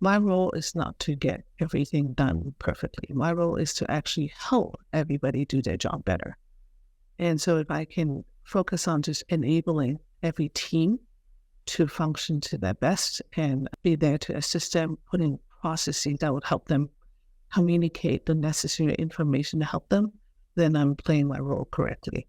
my role is not to get everything done perfectly. My role is to actually help everybody do their job better. And so if I can focus on just enabling every team to function to their best and be there to assist them, putting processes that would help them communicate the necessary information to help them, then I'm playing my role correctly.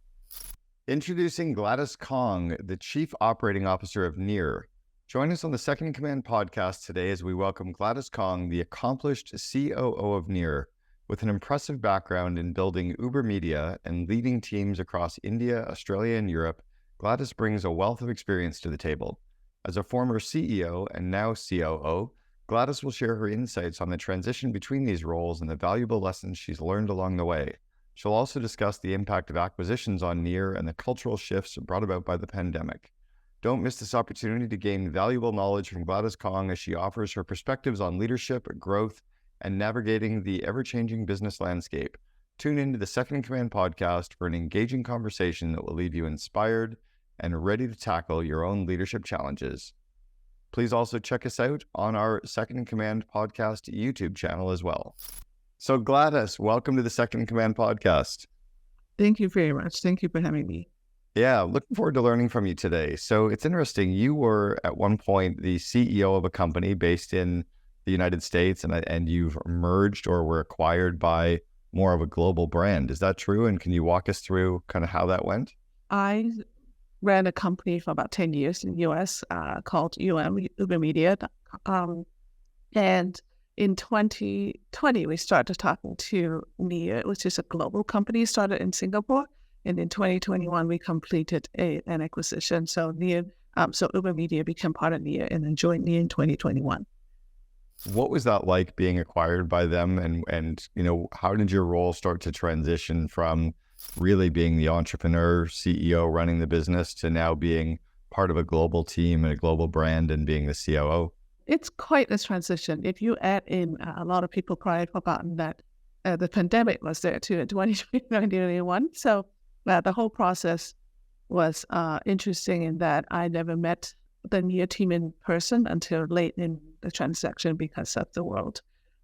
Introducing Gladys Kong, the Chief Operating Officer of Near. Join us on the Second in Command podcast today as we welcome Gladys Kong, the accomplished COO of Near. With an impressive background in building Uber Media and leading teams across India, Australia, and Europe, Gladys brings a wealth of experience to the table. As a former CEO and now COO, Gladys will share her insights on the transition between these roles and the valuable lessons she's learned along the way. She'll also discuss the impact of acquisitions on Near and the cultural shifts brought about by the pandemic. Don't miss this opportunity to gain valuable knowledge from Gladys Kong as she offers her perspectives on leadership, growth, and navigating the ever-changing business landscape. Tune into the Second in Command podcast for an engaging conversation that will leave you inspired and ready to tackle your own leadership challenges. Please also check us out on our Second in Command podcast YouTube channel as well. So Gladys, welcome to the Second in Command podcast. Thank you very much. Thank you for having me. Yeah, looking forward to learning from you today. So it's interesting, you were at one point the CEO of a company based in the United States, and you've merged or were acquired by more of a global brand. Is that true? And can you walk us through kind of how that went? I ran a company for about 10 years in the US called Uber Media. And in 2020, we started talking to Near, which is a global company, started in Singapore. And in 2021, we completed an acquisition. So Uber Media became part of Near and then joined Near in 2021. What was that like being acquired by them? And how did your role start to transition from really being the entrepreneur, CEO running the business to now being part of a global team and a global brand and being the COO? It's quite a transition. If you add in, a lot of people probably have forgotten that the pandemic was there too in 2021. So the whole process was interesting in that I never met the Near team in person until late in the transaction because of the world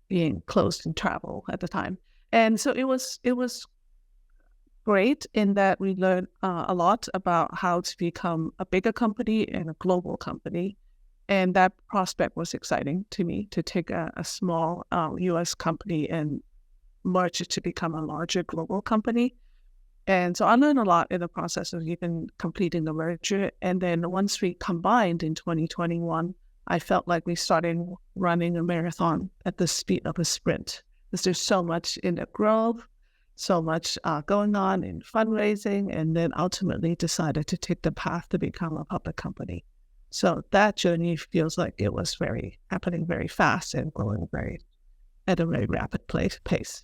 being closed in travel at the time. And so it was great in that we learned a lot about how to become a bigger company and a global company. And that prospect was exciting to me, to take a small US company and merge it to become a larger global company. And so I learned a lot in the process of even completing the merger. And then once we combined in 2021, I felt like we started running a marathon at the speed of a sprint. Because there's so much in the growth, so much going on in fundraising, and then ultimately decided to take the path to become a public company. So that journey feels like it was happening very fast and growing at a very rapid pace.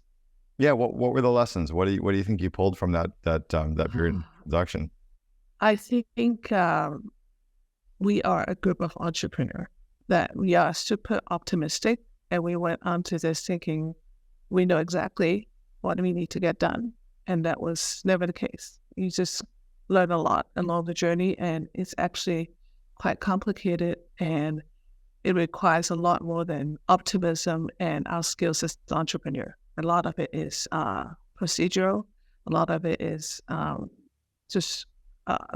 Yeah, what were the lessons? What do you think you pulled from that period of transaction? I think we are a group of entrepreneurs that we are super optimistic, and we went onto this thinking we know exactly what we need to get done, and that was never the case. You just learn a lot along the journey, and it's actually quite complicated, and it requires a lot more than optimism and our skills as entrepreneur. A lot of it is procedural. A lot of it is just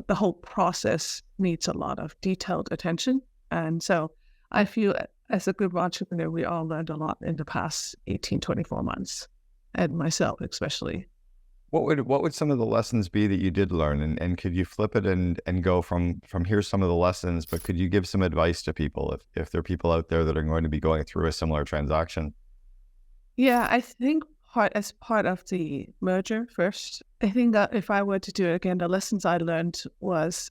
the whole process needs a lot of detailed attention. And so I feel as a group of entrepreneurs, we all learned a lot in the past 18, 24 months, and myself especially. What would some of the lessons be that you did learn? And could you flip it and go from here's some of the lessons, but could you give some advice to people if there are people out there that are going to be going through a similar transaction? Yeah, I think as part of the merger first, I think that if I were to do it again, the lessons I learned was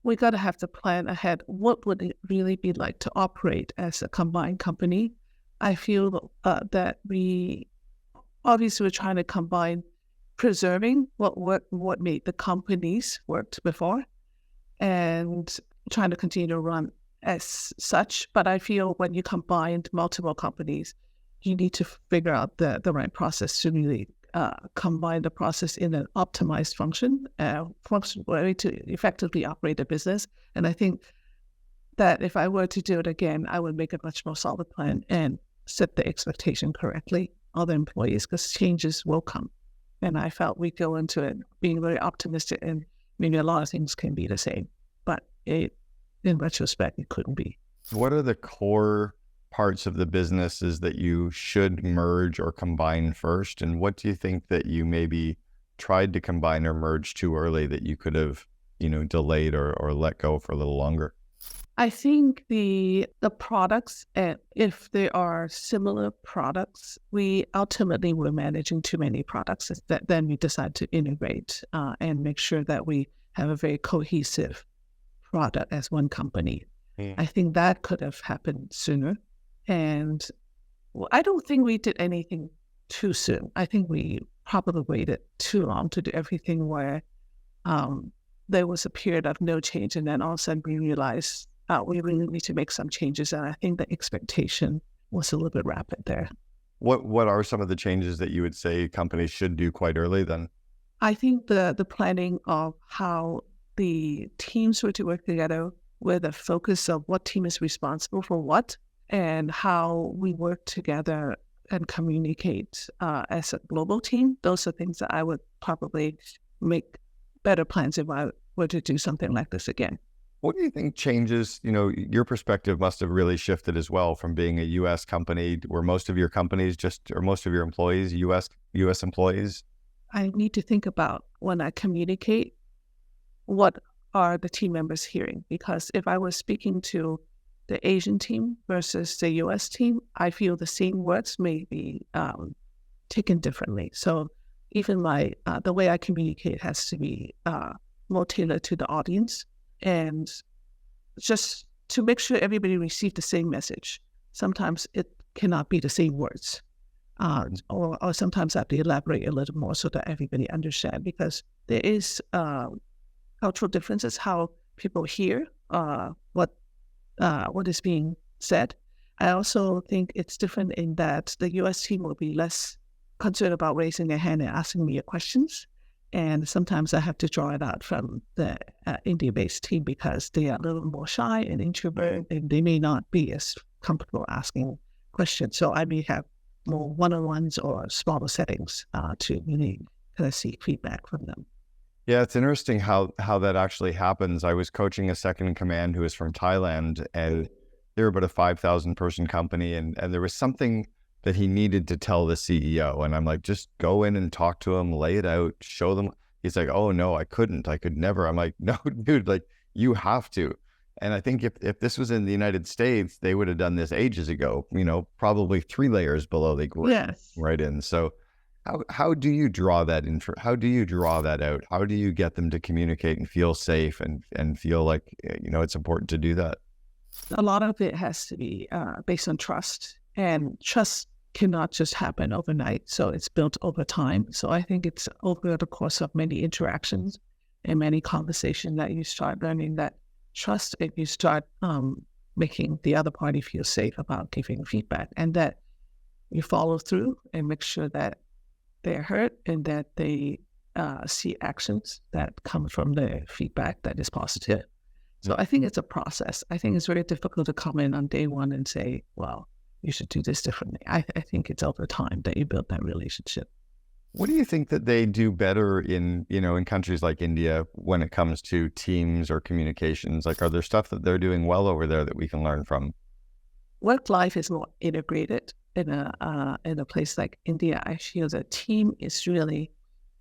we got to have to plan ahead. What would it really be like to operate as a combined company? I feel that we obviously were trying to combine preserving what made the companies worked before and trying to continue to run as such. But I feel when you combine multiple companies, you need to figure out the right process to really combine the process in an optimized function way to effectively operate a business. And I think that if I were to do it again, I would make a much more solid plan and set the expectation correctly of the employees, because changes will come. And I felt we go into it being very optimistic, and maybe a lot of things can be the same, but in retrospect, it couldn't be. What are the core parts of the businesses that you should merge or combine first? And what do you think that you maybe tried to combine or merge too early that you could have, delayed or let go for a little longer? I think the products, and if there are similar products, we ultimately were managing too many products. That then we decide to integrate and make sure that we have a very cohesive product as one company. I think that could have happened sooner. And I don't think we did anything too soon. I think we probably waited too long to do everything where there was a period of no change. And then all of a sudden we realized we really need to make some changes. And I think the expectation was a little bit rapid there. What are some of the changes that you would say companies should do quite early then? I think the planning of how the teams were to work together, with the focus of what team is responsible for what, and how we work together and communicate as a global team. Those are things that I would probably make better plans if I were to do something like this again. What do you think changes? Your perspective must have really shifted as well from being a U.S. company. Were most of your companies or most of your employees U.S. employees? I need to think about, when I communicate, what are the team members hearing? Because if I was speaking to the Asian team versus the U.S. team, I feel the same words may be taken differently. So even the way I communicate has to be more tailored to the audience, and just to make sure everybody receives the same message. Sometimes it cannot be the same words, or sometimes I have to elaborate a little more so that everybody understands, because there is cultural differences, how people hear what is being said. I also think it's different in that the U.S. team will be less concerned about raising their hand and asking me questions. And sometimes I have to draw it out from the India-based team, because they are a little more shy and introverted, and they may not be as comfortable asking questions. So I may have more one-on-ones or smaller settings to really kind of seek feedback from them. Yeah, it's interesting how that actually happens. I was coaching a second in command who is from Thailand, and they were about a 5,000 person company, and there was something that he needed to tell the CEO. And I'm like, just go in and talk to him, lay it out, show them. He's like, oh no, I couldn't. I could never. I'm like, no, dude, like you have to. And I think if this was in the United States, they would have done this ages ago, probably 3 layers below they go right in. So how do you draw that in? How do you draw that out? How do you get them to communicate and feel safe and feel like, it's important to do that? A lot of it has to be based on trust, and trust cannot just happen overnight. So it's built over time. So I think it's over the course of many interactions and many conversations that you start learning that trust, and you start making the other party feel safe about giving feedback, and that you follow through and make sure that they're heard and that they see actions that come from the feedback that is positive. So I think it's a process. I think it's very difficult to come in on day one and say, well, you should do this differently. I think it's over time that you build that relationship. What do you think that they do better in countries like India when it comes to teams or communications? Like, are there stuff that they're doing well over there that we can learn from? Work life is more integrated in a place like India. I feel the team is really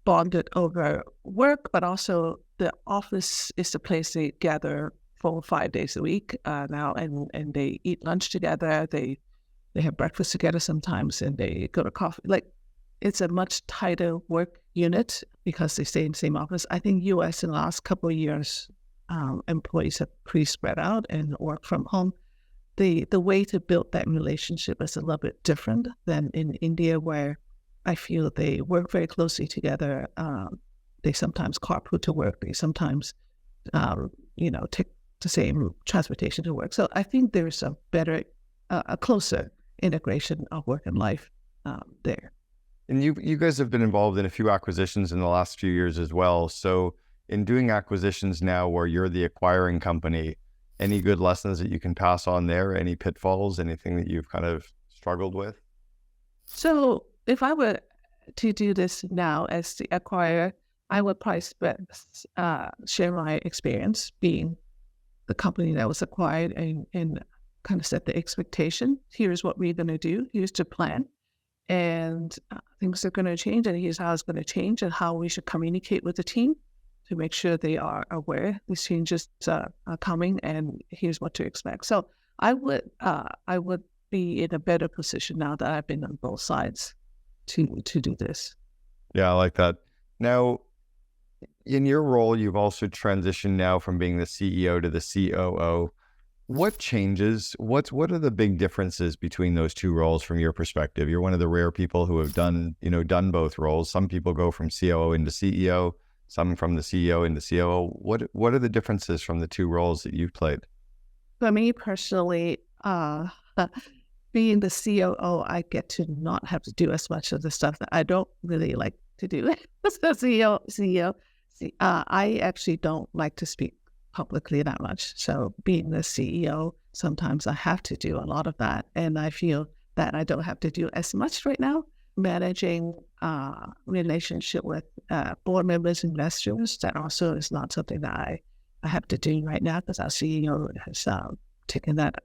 bonded over work, but also the office is the place they gather 4 or 5 days a week now, and they eat lunch together. They have breakfast together sometimes, and they go to coffee. Like, it's a much tighter work unit because they stay in the same office. I think U.S. in the last couple of years, employees have pretty spread out and work from home. The way to build that relationship is a little bit different than in India, where I feel they work very closely together. They sometimes carpool to work. They sometimes, take the same transportation to work. So I think there's a better, a closer integration of work and life there. And you guys have been involved in a few acquisitions in the last few years as well. So in doing acquisitions now where you're the acquiring company, any good lessons that you can pass on there? Any pitfalls, anything that you've kind of struggled with? So if I were to do this now as the acquirer, I would probably share my experience being the company that was acquired and kind of set the expectation. Here's what we're going to do. Here's the plan. And things are going to change. And here's how it's going to change and how we should communicate with the team to make sure they are aware these changes are coming and here's what to expect. So I would be in a better position now that I've been on both sides to do this. Yeah, I like that. Now, in your role, you've also transitioned now from being the CEO to the COO. What changes? What are the big differences between those two roles from your perspective? You're one of the rare people who have done both roles. Some people go from COO into CEO, some from the CEO into COO. What are the differences from the two roles that you've played? For me personally, being the COO, I get to not have to do as much of the stuff that I don't really like to do. So CEO, I actually don't like to speak publicly that much. So being the CEO, sometimes I have to do a lot of that. And I feel that I don't have to do as much right now. Managing relationship with board members, investors, that also is not something that I have to do right now because our CEO has taken that.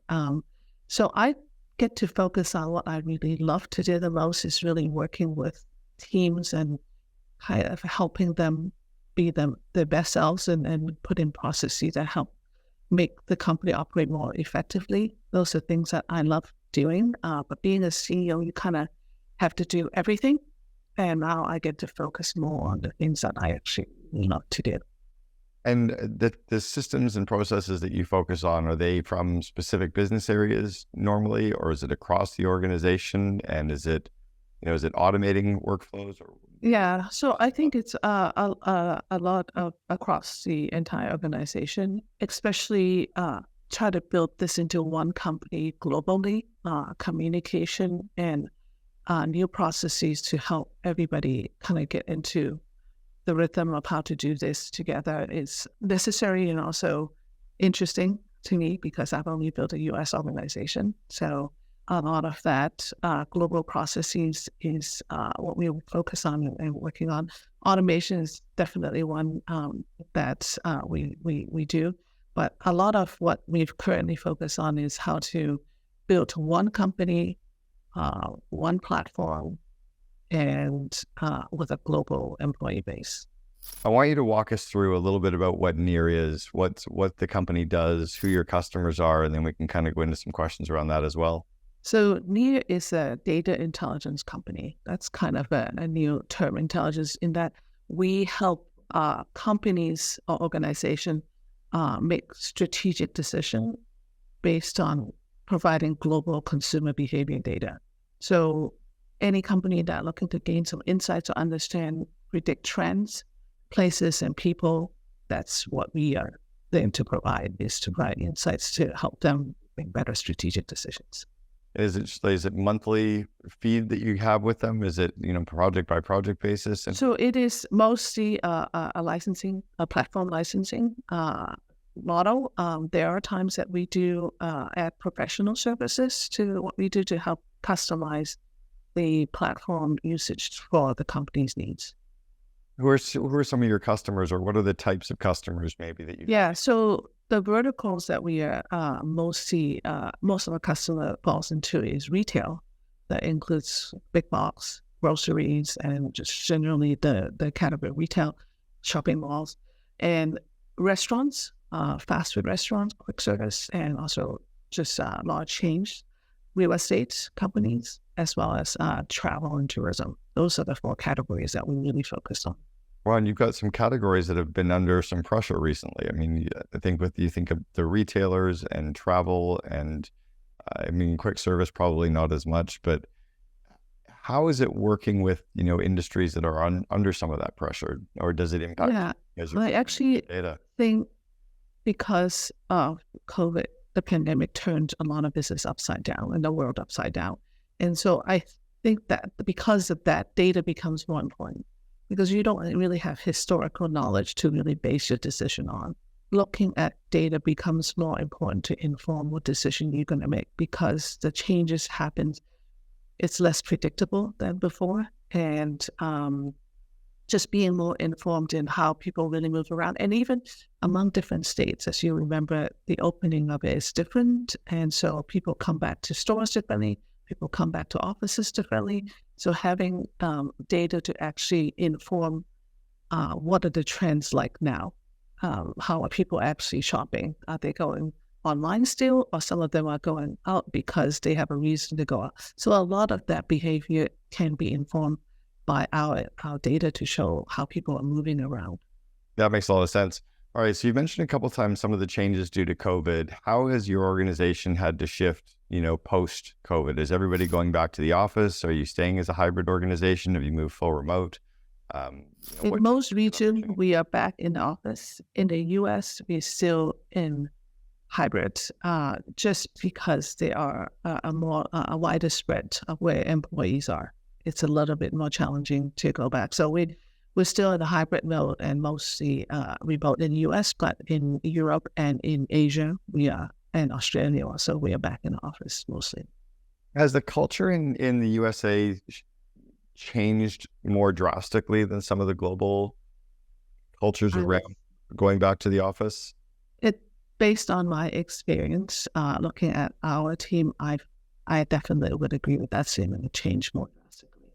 So I get to focus on what I really love to do the most is really working with teams and kind of helping them be their best selves and put in processes that help make the company operate more effectively. Those are things that I love doing. But being a CEO, you kind of have to do everything. And now I get to focus more on the things that I actually love to do. And the systems and processes that you focus on, are they from specific business areas normally, or is it across the organization? And is it automating workflows? Or yeah, so I think it's a lot of across the entire organization, especially try to build this into one company globally, communication and new processes to help everybody kind of get into the rhythm of how to do this together is necessary and also interesting to me because I've only built a US organization. So a lot of that global processes is what we focus on and working on. Automation is definitely one that we do. But a lot of what we've currently focused on is how to build one company, one platform, and with a global employee base. I want you to walk us through a little bit about what NEAR is, what the company does, who your customers are, and then we can kind of go into some questions around that as well. So NEAR is a data intelligence company. That's kind of a new term, intelligence, in that we help companies or organizations make strategic decisions based on providing global consumer behavior data. So any company that looking to gain some insights or understand, predict trends, places, and people, that's what we are there to provide, is to provide insights to help them make better strategic decisions. Is it monthly feed that you have with them? Is it project by project basis? So it is mostly a platform licensing model. There are times that we do add professional services to what we do to help customize the platform usage for the company's needs. Who are some of your customers, or what are the types of customers maybe that you? Yeah, so the verticals that we are most of our customer falls into is retail. That includes big box, groceries, and just generally the category retail, shopping malls, and restaurants, fast food restaurants, quick service, and also just large chains, real estate companies, as well as travel and tourism. Those are the four categories that we really focus on. Well, and you've got some categories that have been under some pressure recently. I mean, I think you think of the retailers and travel, and quick service probably not as much, but how is it working with industries that are under some of that pressure, or does it impact? Yeah, I actually think because of COVID, the pandemic turned a lot of business upside down and the world upside down. And so I think that because of that, data becomes more important because you don't really have historical knowledge to really base your decision on. looking at data becomes more important to inform what decision you're going to make because the changes happen. It's less predictable than before. And just being more informed in how people really move around. And even among different states, as you remember, the opening of it is different. And so people come back to stores differently. People come back to offices differently. So having data to actually inform what are the trends like now? How are people actually shopping? Are they going online still? Or some of them are going out because they have a reason to go out. So a lot of that behavior can be informed by our data to show how people are moving around. That makes a lot of sense. All right. So you mentioned a couple of times some of the changes due to COVID. How has your organization had to shift, post-COVID? Is everybody going back to the office? Are you staying as a hybrid organization? Have you moved full remote? In most regions, we are back in the office. In the US, we're still in hybrid, just because they are a wider spread of where employees are. It's a little bit more challenging to go back. So we're still in a hybrid mode and mostly remote in the US, but in Europe and in Asia, and Australia also, we are back in the office mostly. Has the culture in the USA changed more drastically than some of the global cultures around going back to the office? Based on my experience, looking at our team, I definitely would agree with that statement. It changed more drastically.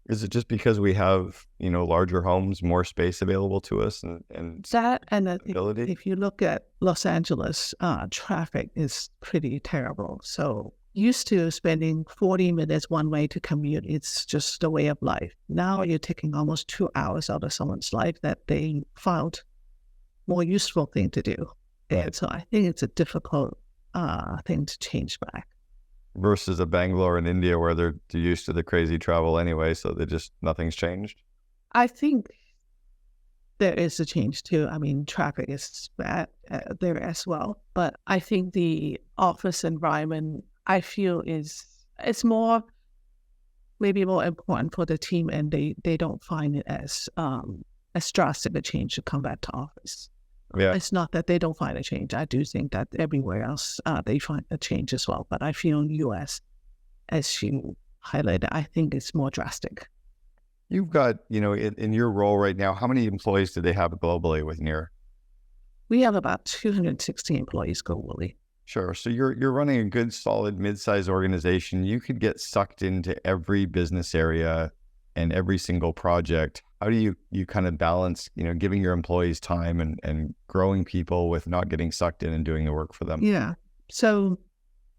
Is it just because we have, larger homes, more space available to us, and that, and ability? if you look at Los Angeles, traffic is pretty terrible. So used to spending 40 minutes one way to commute, it's just a way of life. Now you're taking almost 2 hours out of someone's life that they found more useful thing to do. And so I think it's a difficult thing to change back. Versus a Bangalore in India where they're used to the crazy travel anyway, so nothing's changed? I think there is a change too. I mean, traffic is bad there as well. But I think the office environment, I feel it's maybe more important for the team, and they don't find it as drastic a change to come back to office. Yeah. It's not that they don't find a change. I do think that everywhere else they find a change as well. But I feel in the U.S., as you highlighted, I think it's more drastic. You've got, in your role right now, how many employees do they have globally with NEAR? We have about 260 employees globally. Sure. So you're running a good, solid, mid-sized organization. You could get sucked into every business area and every single project. How do you kind of balance, giving your employees time and growing people with not getting sucked in and doing the work for them? Yeah. So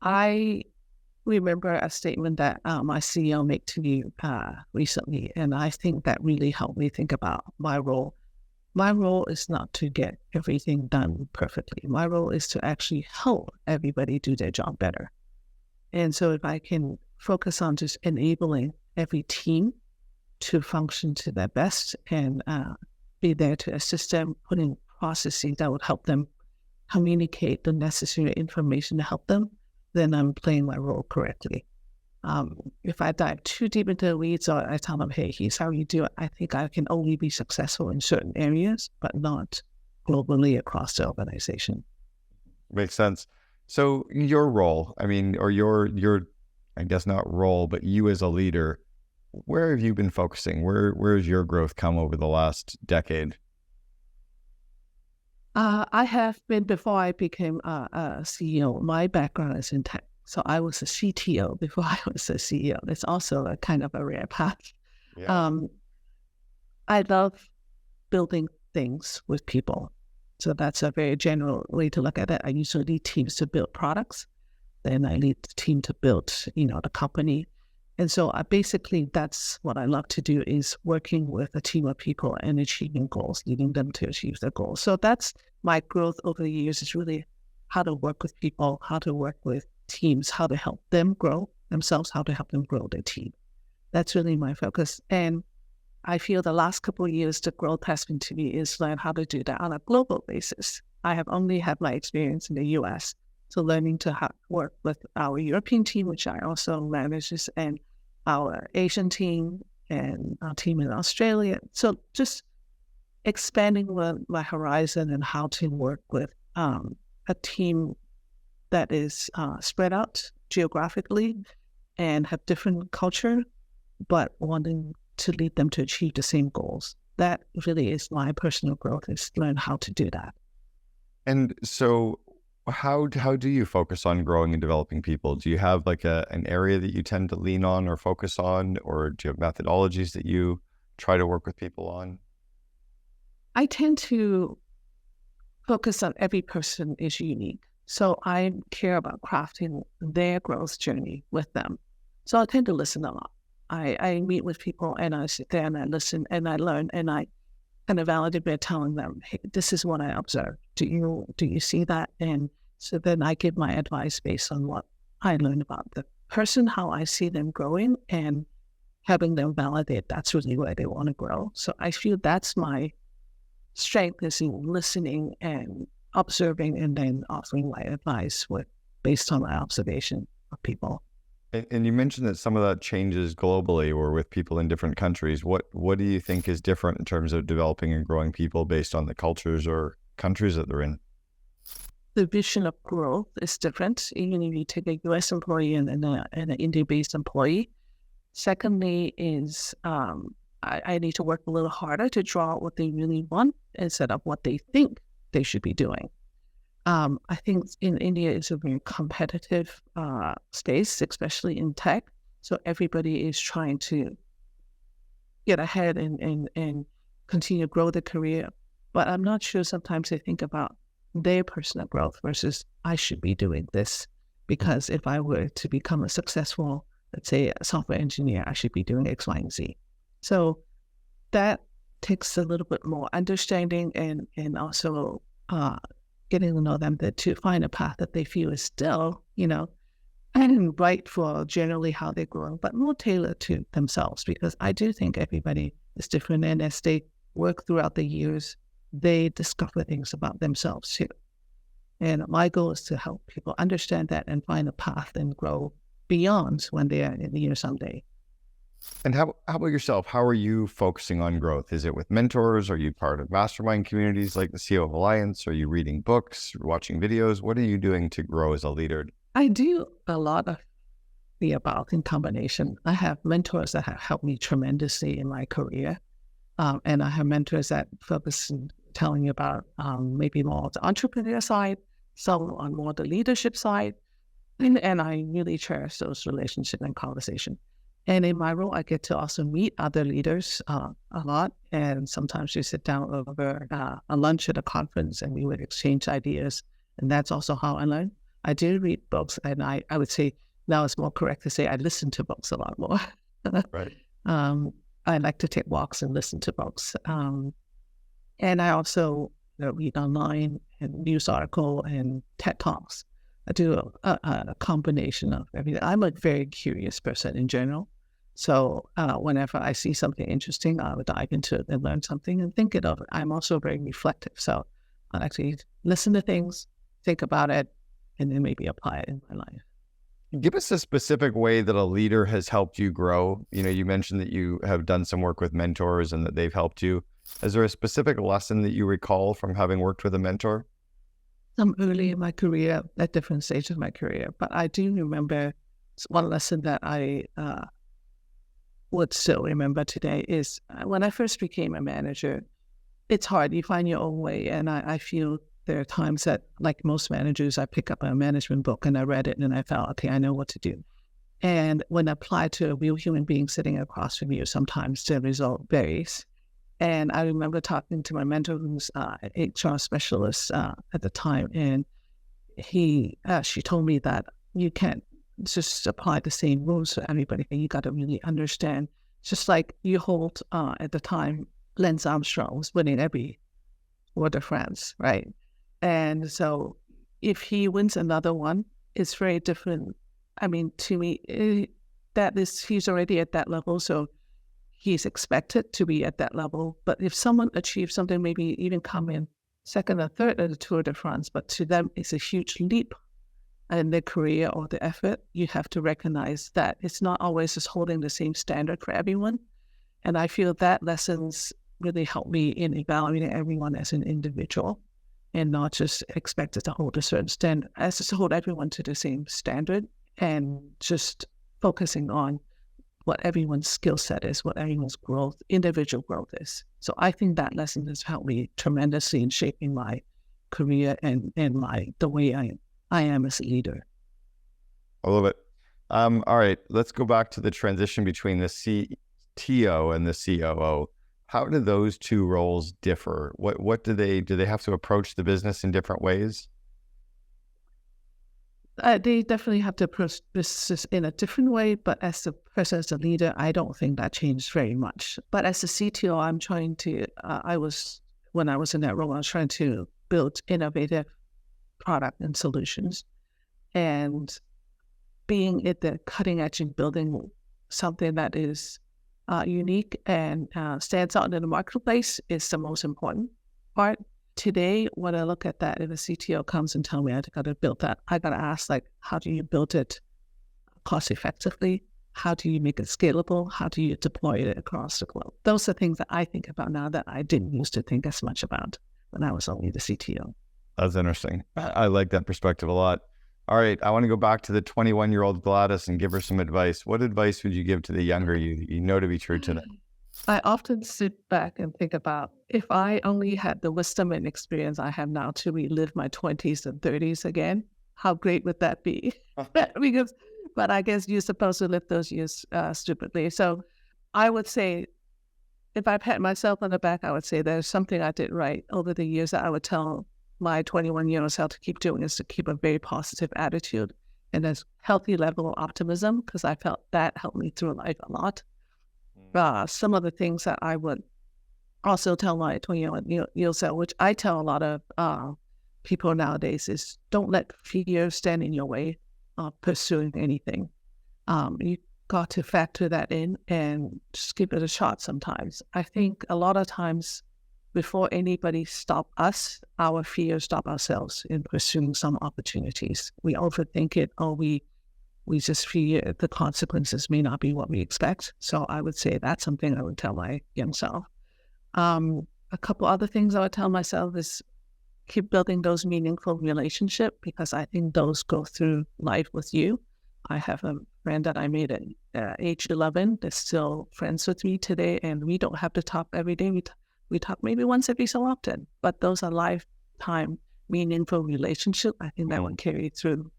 I remember a statement that my CEO made to me recently, and I think that really helped me think about my role. My role is not to get everything done perfectly. My role is to actually help everybody do their job better. And so if I can focus on just enabling every team to function to their best and be there to assist them, put in processes that would help them communicate the necessary information to help them, then I'm playing my role correctly. If I dive too deep into the weeds or I tell them, hey, here's how you do it, I think I can only be successful in certain areas, but not globally across the organization. Makes sense. So your role, or your, I guess not role, but you as a leader, where have you been focusing? Where has your growth come over the last decade? I have been, before I became a CEO, my background is in tech. So I was a CTO before I was a CEO. It's also a kind of a rare path. Yeah. I love building things with people. So that's a very general way to look at it. I usually lead teams to build products. Then I lead the team to build, the company. And so basically that's what I love to do, is working with a team of people and achieving goals, leading them to achieve their goals. So that's my growth over the years, is really how to work with people, how to work with teams, how to help them grow themselves, how to help them grow their team. That's really my focus. And I feel the last couple of years, the growth has been to me is learn how to do that on a global basis. I have only had my experience in the US. So learning to work with our European team, which I also manage, and our Asian team and our team in Australia. So just expanding my horizon and how to work with a team that is spread out geographically and have different culture, but wanting to lead them to achieve the same goals. That really is my personal growth, is learn how to do that. And so how do you focus on growing and developing people? Do you have like an area that you tend to lean on or focus on, or do you have methodologies that you try to work with people on? I tend to focus on every person is unique. So I care about crafting their growth journey with them. So I tend to listen a lot. I meet with people and I sit there and I listen and I learn and I kind of validate by telling them, hey, this is what I observed. Do you see that? And so then I give my advice based on what I learned about the person, how I see them growing, and having them validate that's really where they want to grow. So I feel that's my strength, is in listening and observing and then offering my advice based on my observation of people. And you mentioned that some of that changes globally or with people in different countries. What do you think is different in terms of developing and growing people based on the cultures or countries that they're in? The vision of growth is different, even if you take a US employee and an India-based employee. Secondly is I need to work a little harder to draw out what they really want instead of what they think they should be doing. I think in India it's a very competitive space, especially in tech. So everybody is trying to get ahead and continue to grow their career. But I'm not sure sometimes they think about their personal growth versus I should be doing this, because if I were to become a successful, let's say, a software engineer, I should be doing X, Y, and Z. So that takes a little bit more understanding and also getting to know them to find a path that they feel is still, and right for generally how they grow, but more tailored to themselves, because I do think everybody is different. And as they work throughout the years, they discover things about themselves too. And my goal is to help people understand that and find a path and grow beyond when they are in the year someday. And how about yourself? How are you focusing on growth? Is it with mentors? Are you part of mastermind communities like the COO Alliance? Are you reading books, watching videos? What are you doing to grow as a leader? I do a lot of the above in combination. I have mentors that have helped me tremendously in my career. And I have mentors that focus on telling you about maybe more the entrepreneur side, some on more the leadership side. And I really cherish those relationships and conversation. And in my role, I get to also meet other leaders a lot. And sometimes we sit down over a lunch at a conference and we would exchange ideas. And that's also how I learn. I do read books, and I would say now it's more correct to say I listen to books a lot more. Right. I like to take walks and listen to books. And I also read online and news article and TED Talks. I do a combination of everything. I'm a very curious person in general. So whenever I see something interesting, I would dive into it and learn something and think it over. I'm also very reflective. So I actually listen to things, think about it, and then maybe apply it in my life. Give us a specific way that a leader has helped you grow. You mentioned that you have done some work with mentors and that they've helped you. Is there a specific lesson that you recall from having worked with a mentor? Some early in my career, at different stages of my career, but I do remember one lesson that I would still remember today is when I first became a manager, it's hard. You find your own way. And I feel there are times that, like most managers, I pick up a management book and I read it and I felt, okay, I know what to do. And when applied to a real human being sitting across from you, sometimes the result varies. And I remember talking to my mentor, who's an HR specialist at the time, and she told me that you can't just apply the same rules to everybody. You got to really understand. Just like you hold at the time, Lance Armstrong was winning every Tour de France, right? And so if he wins another one, it's very different. I mean, to me, he's already at that level, so he's expected to be at that level. But if someone achieves something, maybe even come in second or third at the Tour de France, but to them it's a huge leap in their career or the effort, you have to recognize that it's not always just holding the same standard for everyone. And I feel that lessons really helped me in evaluating everyone as an individual and not just expected to hold a certain standard, as to hold everyone to the same standard and just focusing on what everyone's skill set is, what everyone's individual growth is. So I think that lesson has helped me tremendously in shaping my career and the way I am as a leader. I love it. All right, let's go back to the transition between the CTO and the COO. How do those two roles differ? What do they have to approach the business in different ways? They definitely have to approach business in a different way, but as a person, as a leader, I don't think that changed very much. But as a CTO, I'm trying to, when I was in that role, I was trying to build innovative product and solutions. And being at the cutting edge and building something that is unique and stands out in the marketplace is the most important part. Today, when I look at that, if a CTO comes and tell me I got to build that, I got to ask, like, how do you build it cost effectively? How do you make it scalable? How do you deploy it across the globe? Those are things that I think about now that I didn't used to think as much about when I was only the CTO. That's interesting. I like that perspective a lot. All right, I want to go back to the 21-year-old Gladys and give her some advice. What advice would you give to the younger you know to be true today? I often sit back and think about if I only had the wisdom and experience I have now to relive my 20s and 30s again, how great would that be? But I guess you're supposed to live those years stupidly. So I would say, if I pat myself on the back, I would say there's something I did right over the years that I would tell my 21-year-old self to keep doing, is to keep a very positive attitude and a healthy level of optimism, because I felt that helped me through life a lot. Some of the things that I would also tell my 20-year-old self, which I tell a lot of people nowadays, is don't let fear stand in your way of pursuing anything. You got to factor that in and just give it a shot sometimes. I think a lot of times before anybody stop us, our fears stop ourselves in pursuing some opportunities. We overthink it, or we just fear the consequences may not be what we expect. So I would say that's something I would tell my young self. A couple other things I would tell myself is keep building those meaningful relationships, because I think those go through life with you. I have a friend that I made at age 11 that's still friends with me today, and we don't have to talk every day. We talk maybe once every so often, but those are lifetime meaningful relationships. I think that would carry through.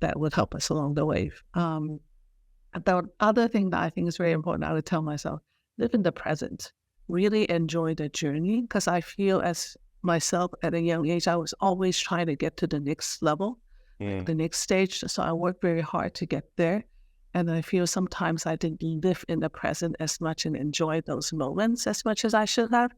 That would help us along the way. The other thing that I think is very important, I would tell myself, live in the present. Really enjoy the journey, because I feel as myself at a young age, I was always trying to get to the next level, the next stage. So I worked very hard to get there. And I feel sometimes I didn't live in the present as much and enjoy those moments as much as I should have.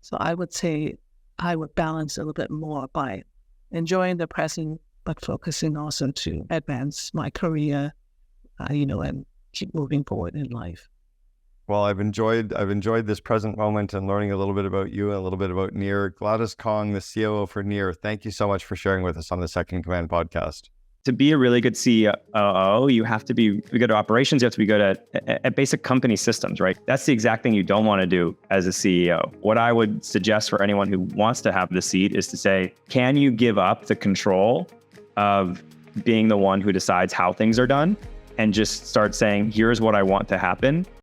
So I would say I would balance a little bit more by enjoying the present, but focusing also to advance my career, and keep moving forward in life. Well, I've enjoyed this present moment and learning a little bit about you and a little bit about Near. Gladys Kong, the COO for Near, thank you so much for sharing with us on the Second in Command podcast. To be a really good COO, you have to be good at operations. You have to be good at basic company systems, right? That's the exact thing you don't want to do as a CEO. What I would suggest for anyone who wants to have the seat is to say, can you give up the control of being the one who decides how things are done and just start saying, here's what I want to happen,